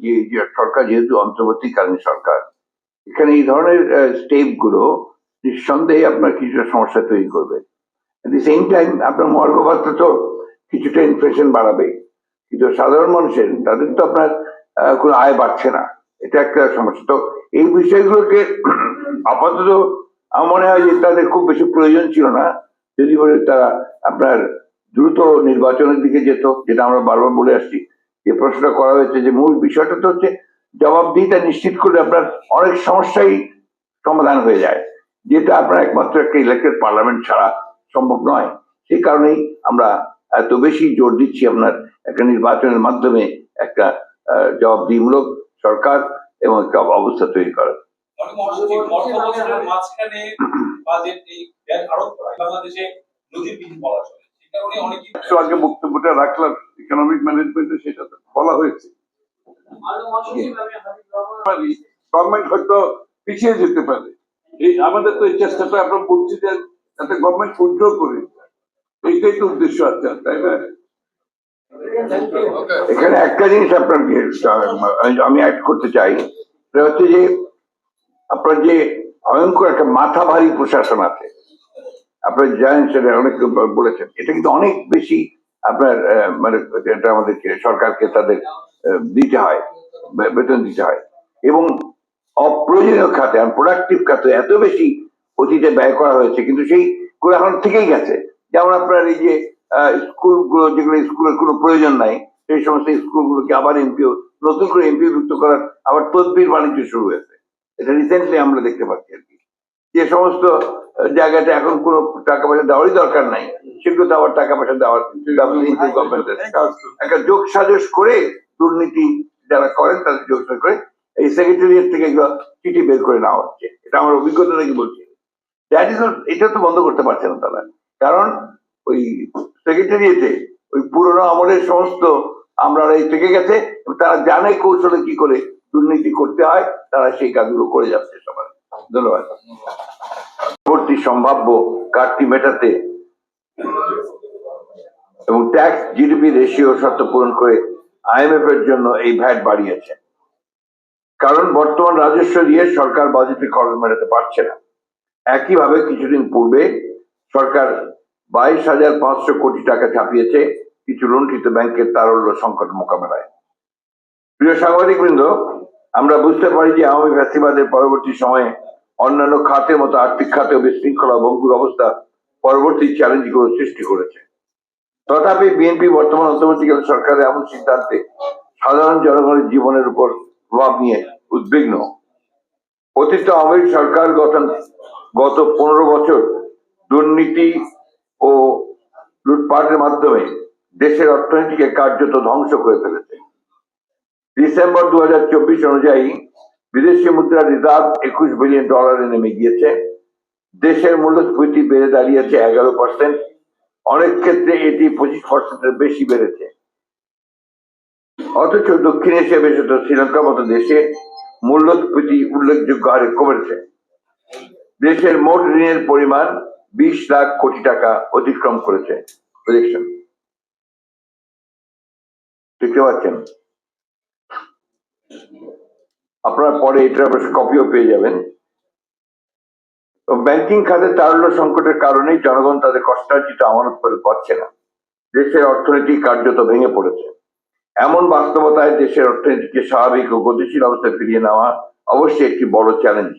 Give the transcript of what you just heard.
যে সরকার যেহেতু অন্তর্বর্তীকালীন সরকার, এখানে এই ধরনের স্টেপ গুলো নিঃসন্দেহে আপনার কিছুটা সমস্যা তৈরি করবে। এট দি সেম টাইম আপনার মহার্ঘ ভাতা তো কিছুটা ইনফ্লেশন বাড়াবে, কিন্তু সাধারণ মানুষের তাদের তো আপনার কোনো আয় বাড়ছে না, এটা একটা সমস্যা। তো এই বিষয়গুলোকে আপাতত আমার মনে হয় যে তাদের খুব বেশি প্রয়োজন ছিল না, যদি বলে তারা আপনার দ্রুত নির্বাচনের দিকে যেত, যেটা আমরা বারবার বলে আসছি। যে প্রশ্নটা করা হয়েছে যে মূল বিষয়টা তো হচ্ছে জবাবদিহিতা নিশ্চিত করলে আপনার অনেক সমস্যাই সমাধান হয়ে যায়, যেটা আপনার একমাত্র একটা ইলেক্টেড পার্লামেন্ট ছাড়া সম্ভব নয়। সেই কারণেই আমরা এত বেশি জোর দিচ্ছি আপনার একটা নির্বাচনের মাধ্যমে একটা জবাবদিহিমূলক সরকার এবং একটা অবস্থা তৈরি করা। আগে বক্তব্যটা রাখলাম ইকোনমিক ম্যানেজমেন্টে, সেটা বলা হয়েছে গভর্নমেন্ট হয়তো পিছিয়ে যেতে পারে। এই আমাদের তো এই চেষ্টাটা আমরা বলছি যে যাতে গভর্নমেন্ট উইথড্র করে, এইটাই তো উদ্দেশ্য আছে, তাই না? এখানে একটা জিনিস আপনাকে আমি অ্যাড করতে চাই, সেটা হচ্ছে যে আপনার যে ভয়ঙ্কর একটা মাথা ভারী প্রশাসন আছে, আপনার জানেন, সেটা অনেক বলেছেন, এটা কিন্তু অনেক বেশি আপনার মানে এটা আমাদেরকে সরকারকে তাদের দিতে হয়, বেতন দিতে হয়, এবং অপ্রয়োজনীয় খাতে প্রোডাক্টিভ খাতে এত বেশি অতীতে ব্যয় করা হয়েছে, কিন্তু সেই গুলো এখন থেকেই গেছে। যেমন আপনার এই যে স্কুলগুলো, যেগুলো স্কুলের কোনো প্রয়োজন নাই, সেই সমস্ত স্কুলগুলোকে আবার এমপিও নতুন করে এমপিও যুক্ত করার আবার তদবির বাণিজ্য শুরু হয়েছে। এটা রিসেন্টলি আমরা দেখতে পাচ্ছি আর কি। যে সমস্ত জায়গাটা এখন কোনো টাকা পয়সা দেওয়ারই দরকার নাই, সেগুলোতে আবার টাকা পয়সা দেওয়ার গভর্নমেন্টের একটা যোগ সাজস করে দুর্নীতি যারা করেন তাদের যোগ সাজস করে এই সেক্রেটারিয়েট থেকে চিঠি বের করে নেওয়া হচ্ছে। এটা আমার অভিজ্ঞতা থেকে বলছি। এটা তো বন্ধ করতে পারছে না তারা, কারণ ওই সেক্রেটারিয়েটে ওই পুরোনো আমলের সমস্ত আমরা এই থেকে গেছে, তারা জানে কৌশলে কি করে দুর্নীতি করতে হয়, তারা সেই কাজগুলো করে যাচ্ছে সবাই। ধন্যবাদ। পরবর্তী সম্ভাব্য ঘাটতি মেটাতে এবং ট্যাক্স জিডিপি রেশিও শর্ত পূরণ করে আইএমএফ এর জন্য এই ভ্যাট বাড়িয়েছে, কারণ বর্তমান রাজস্ব দিয়ে সরকার বাজেটে খরচ মেটাতে পারছে না। একইভাবে কিছুদিন পূর্বে সরকার 22,500 কোটি টাকা ছাপিয়েছে কিছু লুণ্ঠিত ব্যাংকের তারল্য সংকট মোকাবেলায়। প্রিয় সাংবাদিক বৃন্দ, আমরা বুঝতে পারি যে আওয়ামী ফ্যাসিবাদের পরবর্তী সময়ে অন্যান্য খাতের মতো আর্থিক খাতেও বিশৃঙ্খলা ভঙ্গুর অবস্থা পরবর্তী চ্যালেঞ্জগুলো সৃষ্টি করেছে। তথাপি বিএনপি বর্তমান অন্তর্বর্তীকালীন সরকারের এমন সিদ্ধান্তে সাধারণ জনগণের জীবনের উপর প্রভাব নিয়ে উদ্বিগ্ন। অতীত আওয়ামী সরকার গত 15 বছর দুর্নীতি ও লুটপাটের মাধ্যমে দেশের অর্থনীতিকে কার্যত ধ্বংস করে ফেলেছে। ডিসেম্বর 2024 অনুযায়ী বিদেশি মুদ্রা রিজার্ভ $21 বিলিয়ন নেমে গিয়েছে। দেশের মূল্যস্ফীতি বেড়ে দাঁড়িয়েছে 11%, অনেক ক্ষেত্রে এটি 25%-এর বেশি বেড়েছে। অথচ দক্ষিণ এশিয়া বিশেষত শ্রীলঙ্কার মতো দেশে মূল্যস্ফীতি উল্লেখযোগ্য হারে কমেছে। দেশের মোট ঋণের পরিমাণ 20 লাখ কোটি টাকা অতিক্রম করেছে। দেখতে পাচ্ছেন আপনারা, পরে এটার কপিও পেয়ে যাবেন। ব্যাংকিং খাতে তারল্য সংকটের কারণেই জনগণ তাদের কষ্টার্জিত আমানত করে পাচ্ছে না। দেশের অর্থনীতি কার্যত ভেঙে পড়েছে। এমন বাস্তবতায় দেশের অর্থনীতিকে স্বাভাবিক ও গতিশীল অবস্থায় ফিরিয়ে নেওয়া অবশ্যই একটি বড় চ্যালেঞ্জ।